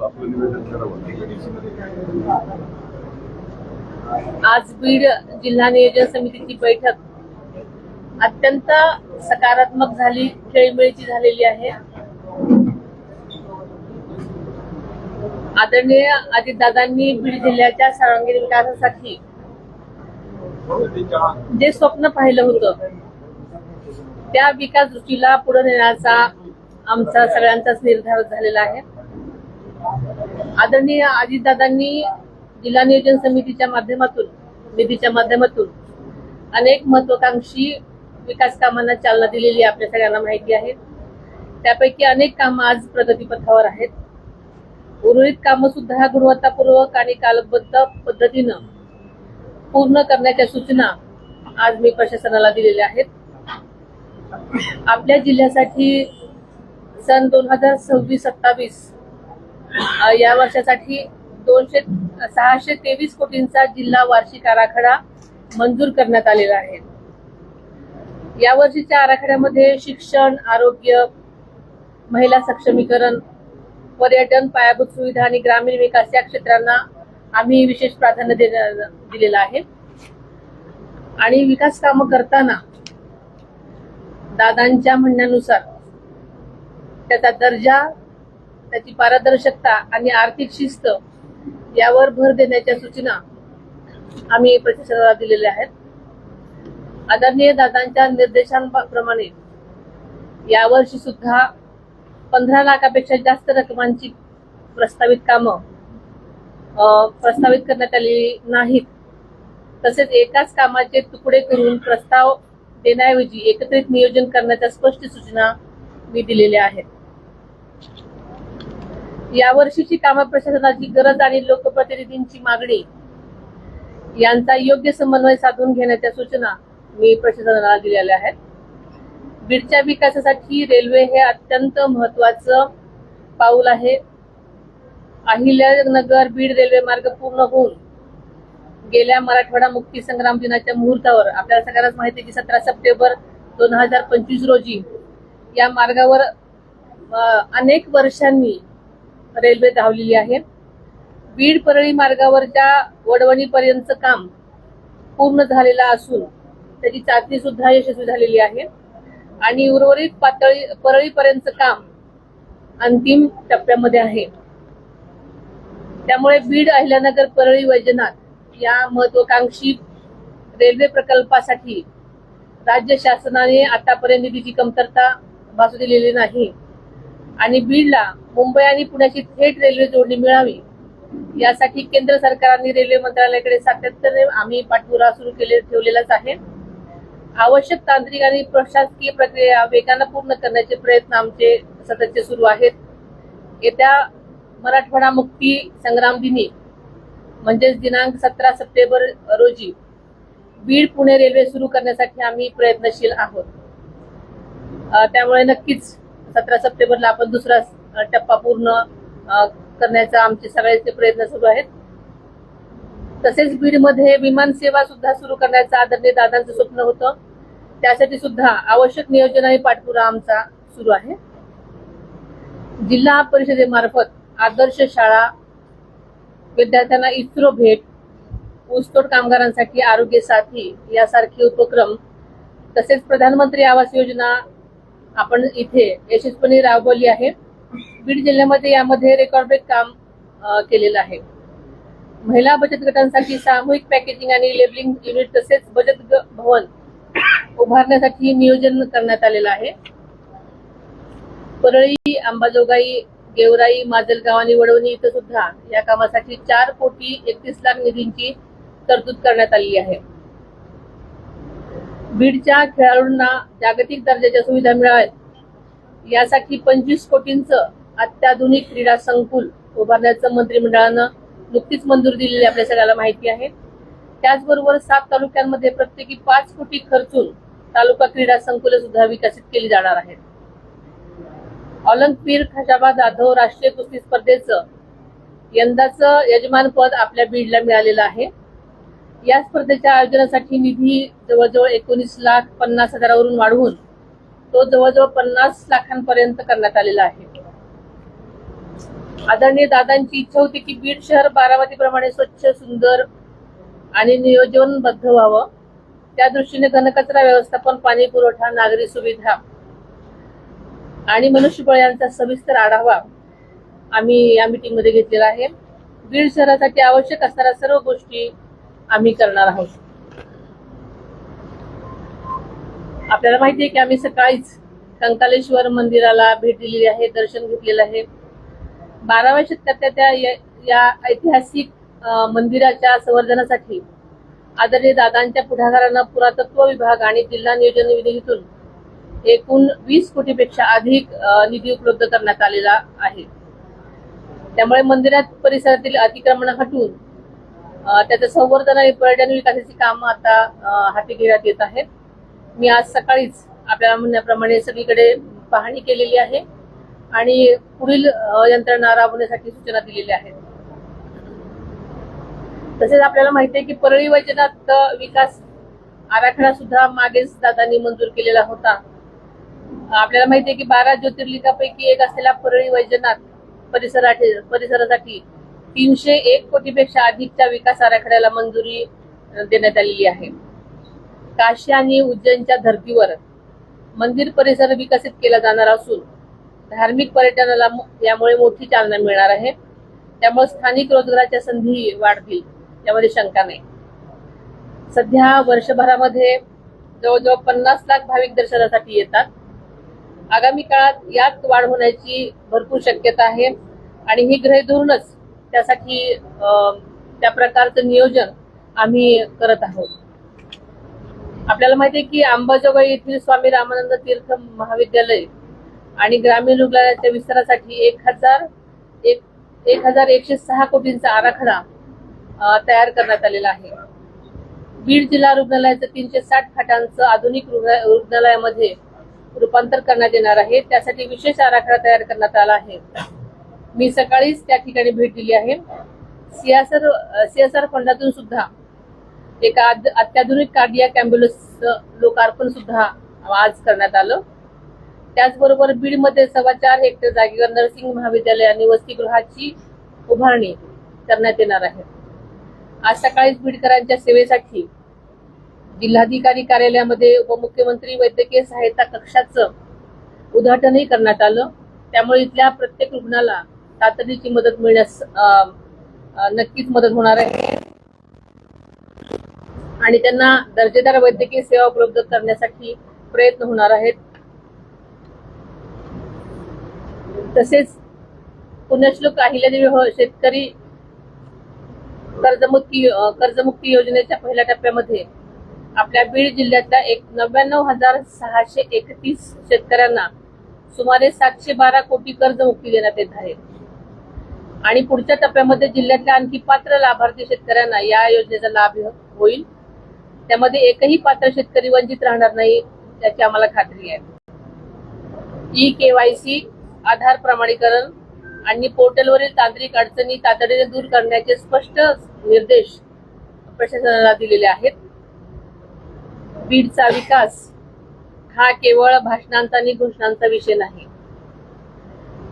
आपलं निवेदन करावं. आज बीड जिल्हा नियोजन समितीची बैठक अत्यंत सकारात्मक झाली, खेळीमेळीची झालेली आहे. आदरणीय अजितदादांनी बीड जिल्ह्याच्या सर्वांगीण विकासासाठी जे स्वप्न पाहिलं होतं त्या विकास दृष्टीला पुढे नेण्याचा आमचा सगळ्यांचाच निर्धार झालेला आहे. आदरणीय अजितदादांनी जिल्हा नियोजन समितीच्या माध्यमातून, निधीच्या माध्यमातून अनेक महत्वाकांक्षी विकास कामांना चालना दिलेली आपल्या सगळ्यांना माहिती आहे. त्यापैकी अनेक कामं आज प्रगतीपथावर आहेत. उर्वरित कामं सुद्धा गुणवत्तापूर्वक आणि कालबद्ध पद्धतीनं पूर्ण करण्याच्या सूचना आज मी प्रशासनाला दिलेल्या आहेत. आपल्या जिल्ह्यासाठी सन 2026-27 या वर्षासाठी 623 कोटींचा जिल्हा वार्षिक आराखडा मंजूर करण्यात आलेला आहे. या वर्षीच्या आराखड्यामध्ये शिक्षण, आरोग्य, महिला सक्षमीकरण, पर्यटन, पायाभूत सुविधा आणि ग्रामीण विकास या क्षेत्रांना आम्ही विशेष प्राधान्य दिलेलं आहे. आणि विकास कामं करताना दादांच्या म्हणण्यानुसार त्याचा दर्जा, त्याची पारदर्शकता आणि आर्थिक शिस्त यावर भर देण्याच्या सूचना आम्ही प्रशासनाला दिलेल्या आहेत. आदरणीय दादांच्या निर्देशांप्रमाणे यावर्षी सुद्धा 15 लाखापेक्षा जास्त रकमांची प्रस्तावित कामं प्रस्तावित करण्यात आलेली नाहीत. तसेच एकाच कामाचे तुकडे करून प्रस्ताव देण्याऐवजी एकत्रित नियोजन करण्याच्या स्पष्ट सूचना मी दिलेल्या आहेत. यावर्षीची कामं प्रशासनाची गरज आणि लोकप्रतिनिधींची मागणी यांचा योग्य समन्वय साधून घेण्याच्या सूचना मी प्रशासनाला दिलेल्या आहेत. बीडच्या विकासासाठी रेल्वे हे अत्यंत महत्वाचं पाऊल आहे. अहिल्यानगर बीड रेल्वे मार्ग पूर्ण होऊन गेल्या मराठवाडा मुक्ती संग्राम दिनाच्या मुहूर्तावर आपल्याला सगळ्यांनाच माहिती आहे की 17 सप्टेंबर 2025 रोजी या मार्गावर अनेक वर्षांनी रेल्वे धावलेली आहे. बीड परळी मार्गावरच्या वडवणीपर्यंतचं काम पूर्ण झालेलं असून त्याची चाचणी सुद्धा यशस्वी झालेली आहे आणि उर्वरित परळीपर्यंतचं काम अंतिम टप्प्यामध्ये आहे. त्यामुळे बीड अहिल्यानगर परळी वैजनाथ या महत्वाकांक्षी रेल्वे प्रकल्पासाठी राज्य शासनाने आतापर्यंत निधीची कमतरता भासू दिलेली नाही आणि बीडला मुंबई आणि पुण्याची थेट रेल्वे जोडणी मिळावी यासाठी केंद्र सरकारने रेल्वे मंत्रालयाकडे सातत्याने आम्ही पाठपुरावा सुरू ठेवलेलाच आहे. आवश्यक तांत्रिक आणि प्रशासकीय प्रक्रिया वेगाने पूर्ण करण्याचे प्रयत्न आमचे सततचे सुरू आहेत. येत्या मराठवाडा मुक्ती संग्राम दिनी म्हणजेच दिनांक 17 सप्टेंबर रोजी बीड पुणे रेल्वे सुरू करण्यासाठी आम्ही प्रयत्नशील आहोत. त्यामुळे नक्कीच 17 सप्टेंबरला आपण दुसरा टप्पा पूर्ण करण्याचा आमचे सगळ्याचे प्रयत्न सुरू आहेत. तसेच बीडमध्ये विमान सेवा सुद्धा सुरू करण्याचं आदरणीय दादांचं स्वप्न होतं. त्यासाठी सुद्धा आवश्यक नियोजन आणि पाठपुरावा आमचा सुरू आहे. जिल्हा परिषदेमार्फत आदर्श शाळा, विद्यार्थ्यांना इस्रो भेट, ऊसतोड कामगारांसाठी आरोग्य साथी यासारखे उपक्रम, तसेच प्रधानमंत्री आवास योजना आपण इथे यशस्वीपणे राबवली आहे. बीड जिल्ह्यामध्ये यामध्ये रेकॉर्ड ब्रेक काम केलेलं आहे. महिला बचत गटांसाठी सामूहिक पॅकेजिंग आणि लेबलिंग युनिट तसेच बचत भवन उभारण्यासाठी नियोजन करण्यात आलेलं आहे. परळी, अंबाजोगाई, गेवराई, माजलगाव आणि वडवणी इथं सुद्धा या कामासाठी 4 कोटी 31 लाख निधींची तरतूद करण्यात आली आहे. बीडच्या खेळाडूंना जागतिक दर्जाच्या सुविधा मिळाव्यात यासाठी 25 कोटींचं अत्याधुनिक क्रीडा संकुल उभारण्याचं मंत्रिमंडळानं नुकतीच मंजुरी दिलेली आपल्या सगळ्याला माहिती आहे. त्याचबरोबर 7 तालुक्यांमध्ये प्रत्येकी 5 कोटी खर्चून तालुका क्रीडा संकुले सुद्धा विकसित केली जाणार आहेत. ऑलिम्पिक खशाबा जाधव राष्ट्रीय कुस्ती स्पर्धेचं यंदाचं यजमानपद आपल्या बीडला मिळालेलं आहे. या स्पर्धेच्या आयोजनासाठी निधी जवळजवळ 19,50,000 वाढवून तो जवळजवळ 50 लाखांपर्यंत करण्यात आलेला आहे. आदरणीय दादांची इच्छा होती की बीड शहर बारामतीप्रमाणे स्वच्छ, सुंदर आणि नियोजनबद्ध व्हावं. त्या दृष्टीने घनकचरा व्यवस्थापन, पाणी पुरवठा, नागरी सुविधा आणि मनुष्यबळ यांचा सविस्तर आढावा आम्ही या मीटिंग मध्ये घेतलेला आहे. बीड शहरासाठी आवश्यक असणाऱ्या सर्व गोष्टी आम्ही करणार आहोत. आपल्याला माहिती आहे की आम्ही सकाळीच कंकालेश्वर मंदिराला भेट दिलेली आहे, दर्शन घेतलेलं आहे. 12व्या शतकातल्या या ऐतिहासिक मंदिराच्या संवर्धनासाठी आदरणीय दादांच्या पुढाकारानं पुरातत्व विभाग आणि जिल्हा नियोजन निधीतून एकूण 20 कोटीपेक्षा अधिक निधी उपलब्ध करण्यात आलेला आहे. त्यामुळे मंदिरात परिसरातील अतिक्रमण हटवून त्याचं संवर्धन आणि पर्यटन विकासाची कामं आता हाती घेण्यात येत आहेत. मी आज सकाळीच आपल्याला म्हणण्याप्रमाणे सगळीकडे पाहणी केलेली आहे आणि पुढील यंत्रणा राबवण्यासाठी सूचना दिलेल्या आहेत. तसेच आपल्याला माहिती आहे की परळी वैजनाथ विकास आराखडा सुद्धा मागेच दादांनी मंजूर केलेला होता. आपल्याला माहिती आहे की 12 ज्योतिर्लिंगापैकी एक असलेल्या परळी वैजनाथ परिसरासाठी 301 कोटीपेक्षा अधिकच्या विकास आराखड्याला मंजुरी देण्यात आलेली आहे. काशी आणि उज्जैनच्या धर्तीवर मंदिर परिसर विकसित केला जाणार असून धार्मिक पर्यटनाला यामुळे मोठी चालना मिळणार आहे. त्यामुळे स्थानिक रोजगाराच्या संधी वाढतील यामध्ये शंका नाही. सध्या वर्षभरामध्ये जवळजवळ 50 लाख भाविक दर्शनासाठी येतात. आगामी काळात यात वाढ होण्याची भरपूर शक्यता आहे आणि ही गृहीत धरूनच त्यासाठी त्या प्रकारचं नियोजन आम्ही करत आहोत. आपल्याला माहिती आहे की अंबाजोगाई येथील स्वामी रामानंद तीर्थ महाविद्यालय आणि ग्रामीण रुग्णालयाच्या विस्तारासाठी 1106 कोटींचा आराखडा तयार करण्यात आलेला आहे. बीड जिल्हा रुग्णालयाचं 360 खाटांचं आधुनिक रुग्णालयामध्ये रूपांतर करण्यात येणार आहे. त्यासाठी विशेष आराखडा तयार करण्यात आला आहे. मी सकाळीच त्या ठिकाणी भेट दिली आहे. सीएसआर फंडातून सुद्धा एका अत्याधुनिक कार्डियाक अँब्युलन्स लोकार्पण सुद्धा आज करण्यात आलं. त्याचबरोबर बीडमध्ये 4.25 हेक्टर जागेवर नर्सिंग महाविद्यालय आणि वसतिगृहाची उभारणी करण्यात येणार आहे. आज सकाळीच बीडकरांच्या सेवेसाठी जिल्हाधिकारी कार्यालयामध्ये उपमुख्यमंत्री वैद्यकीय सहायता कक्षाचं उद्घाटनही करण्यात आलं. त्यामुळे इथल्या प्रत्येक रुग्णाला तातडीची मदत मिळण्यास नक्कीच मदत होणार आहे आणि त्यांना दर्जेदार वैद्यकीय सेवा उपलब्ध करण्यासाठी प्रयत्न होणार आहेत. तसेच पुण्यश्लोक अहिल्यादेवी शेतकरी कर्जमुक्ती योजनेच्या पहिल्या टप्प्यामध्ये आपल्या बीड जिल्ह्यातल्या 99,631 शेतकऱ्यांना सुमारे 712 कोटी कर्जमुक्ती देण्यात येत आहे आणि पुढच्या टप्प्यामध्ये जिल्ह्यातल्या आणखी पात्र लाभार्थी शेतकऱ्यांना या योजनेचा लाभ होईल. त्यामध्ये एकही पात्र शेतकरी वंचित राहणार नाही याची आम्हाला खात्री आहे. KYC, आधार प्रमाणीकरण आणि पोर्टलवरील तांत्रिक अडचणी तातडीने दूर करण्याचे स्पष्ट निर्देश प्रशासनाला दिलेले आहेत. बीडचा विकास हा केवळ भाषणांचा आणि घोषणांचा विषय नाही,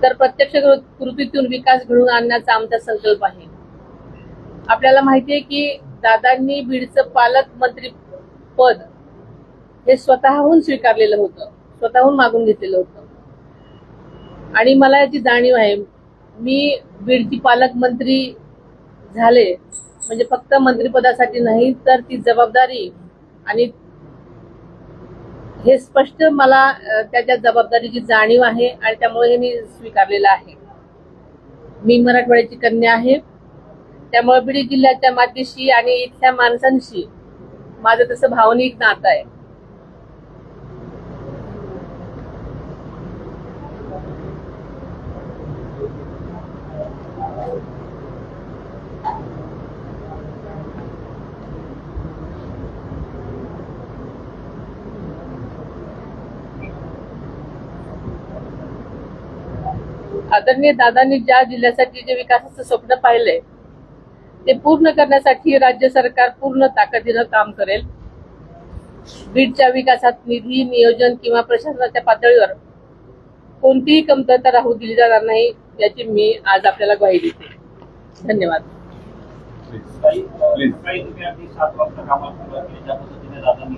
तर प्रत्यक्ष कृतीतून विकास घडवून आणण्याचा आमचा संकल्प आहे. आपल्याला माहिती आहे की दादांनी बीडचं पालकमंत्री पद हे स्वतःहून स्वीकारलेलं होतं, स्वतःहून मागून घेतलेलं होतं आणि मला याची जाणीव आहे. मी बीडची पालकमंत्री झाले म्हणजे फक्त मंत्रिपदासाठी नाही, तर ती जबाबदारी आणि हे स्पष्ट मला त्याच्या जबाबदारीची जाणीव आहे आणि त्यामुळे हे मी स्वीकारलेलं आहे. मी मराठवाड्याची कन्या आहे, त्यामुळे बीड जिल्ह्याच्या मातीशी आणि इथल्या माणसांशी माझं तसं भावनिक नातं आहे. आदरणीय दादांनी ज्या जिल्ह्यासाठी जे विकासाचं स्वप्न पाहिलंय ते पूर्ण करण्यासाठी राज्य सरकार पूर्ण ताकदीनं काम करेल. बीडच्या विकासात निधी, नियोजन किंवा प्रशासनाच्या पातळीवर कोणतीही कमतरता राहू दिली जाणार नाही याची मी आज आपल्याला ग्वाही देते. धन्यवाद. सकाळी तुम्ही अगदी 7 वाजता कामाला सुरुवात केली, ज्या पद्धतीने दादांनी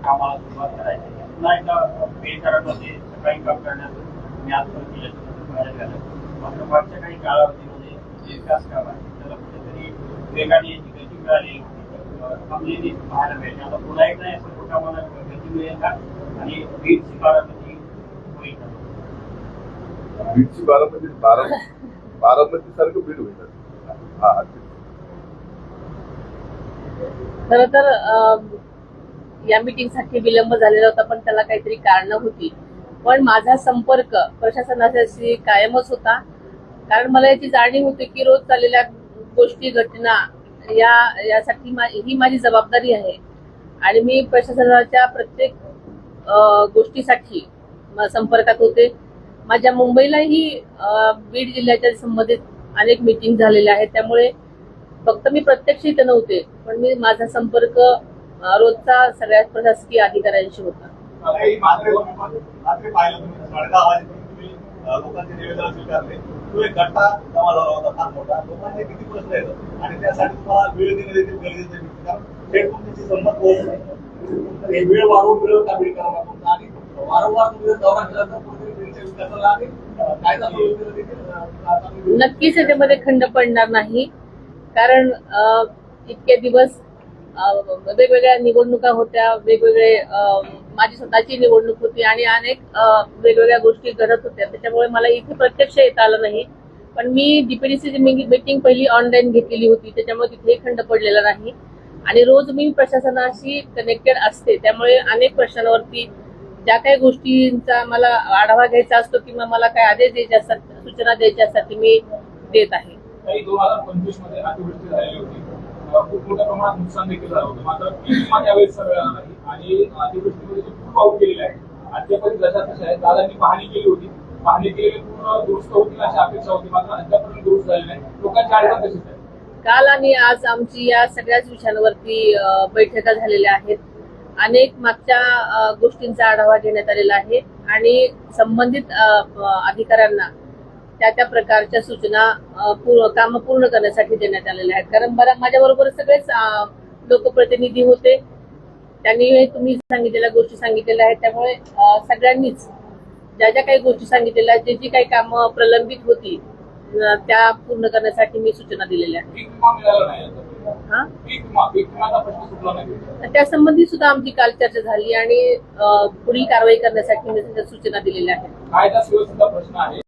कामाला सुरुवात करायची, पुन्हा एकदा बेचारामध्ये सकाळी काम करण्याचं तुम्ही आज केल्याचं पाहायला झालं. मात्र मागच्या काही काळावधीमध्ये जे विकास काम आहे त्याला कुठेतरी वेगाने याची गती मिळाली, थांबलेली पाहायला मिळते. आता पुन्हा एकदा या सर्व कामाला गती मिळेल का आणि बीडची बारामती होईल का? बीडची बारामती सारखं बीड होईल. खर तर या मीटिंगसाठी विलंब झालेला होता, पण त्याला काहीतरी कारण होती. पण माझा संपर्क प्रशासनाशी कायमच होता, कारण मला याची जाणीव होती की रोज चाललेल्या गोष्टी घटना यासाठी ही माझी जबाबदारी आहे आणि मी प्रशासनाच्या प्रत्येक गोष्टीसाठी संपर्कात होते. माझ्या मुंबईलाही बीड जिल्ह्याच्या संबंधित अनेक मीटिंग झालेल्या आहेत, त्यामुळे फक्त मी प्रत्यक्ष इथे नव्हते, पण मी माझा संपर्क रोजचा सगळ्या प्रशासकीय अधिकाऱ्यांशी होता. लोकांचे निवेदन स्वीकारले, तो एक गट्टा जमा झाला होता फार मोठा. लोकांचे किती प्रश्न येतात आणि त्यासाठी तुम्हाला वेळ देणं देखील गरजेचं आहे, कारण थेट तुमच्याशी संपर्क होत नाही. वेळ वाढवून वेळ का बीड करावा तुमचा आणि वारंवार तुम्ही दौरा केला तर कुठेतरी बीडच्या विकासाला आणि कायदा सुव्यवस्थेला देखील नक्कीच याच्यामध्ये खंड पडणार नाही, कारण इतके दिवस वेगवेगळ्या निवडणुका होत्या, वेगवेगळे माझी स्वतःची निवडणूक होती आणि अनेक वेगवेगळ्या गोष्टी घडत होत्या, त्याच्यामुळे मला इथे प्रत्यक्ष येता आलं नाही. पण मी डीपीडीसीची मीटिंग पहिली ऑनलाईन घेतलेली होती, त्याच्यामुळे तिथेही खंड पडलेला नाही आणि रोज मी प्रशासनाशी कनेक्टेड असते, त्यामुळे अनेक प्रश्नांवरती ज्या काही गोष्टींचा मला आढावा घ्यायचा असतो किंवा मला काय आदेश द्यायचे असतात, सूचना द्यायच्या असतात, ती मी देत आहे. 2025 मध्ये अतिवृष्टी झालेली होती, खूप मोठ्या प्रमाणात नुकसान देखील झालं होतं. मात्र पीक यावेळेस सगळं नाही आणि अतिवृष्टीमध्ये खूप पाऊस गेलेला आहे. अद्यापर्यंत जशा तशा आहे. दादांनी पाहणी केली होती, पाहणी केलेली पूर्ण दुरुस्त होतील अशी अपेक्षा होती, मात्र अद्यापर्यंत दुरुस्त झाली नाही. लोकांची अडचण तशीच आहे. काल आणि आज आमची या सगळ्याच विषयांवरती बैठका झालेल्या आहेत. अनेक मागच्या गोष्टींचा आढावा घेण्यात आलेला आहे आणि संबंधित अधिकाऱ्यांना त्या प्रकारच्या सूचना काम पूर्ण करण्यासाठी देण्यात आलेल्या आहेत. कारण माझ्या बरोबर सगळेच लोकप्रतिनिधी होते, त्यांनी तुम्ही सांगितलेल्या गोष्टी सांगितलेल्या आहेत, त्यामुळे सगळ्यांनीच ज्या काही गोष्टी सांगितलेल्या आहेत, जी काही कामं प्रलंबित होती त्या पूर्ण करण्यासाठी मी सूचना दिलेल्या आहेत. त्यासंबंधी सुद्धा आमची काल चर्चा झाली आणि पुढील कारवाई करण्यासाठी मी सूचना दिलेल्या आहेत. कायदा सुव्यवस्थेचा प्रश्न आहे.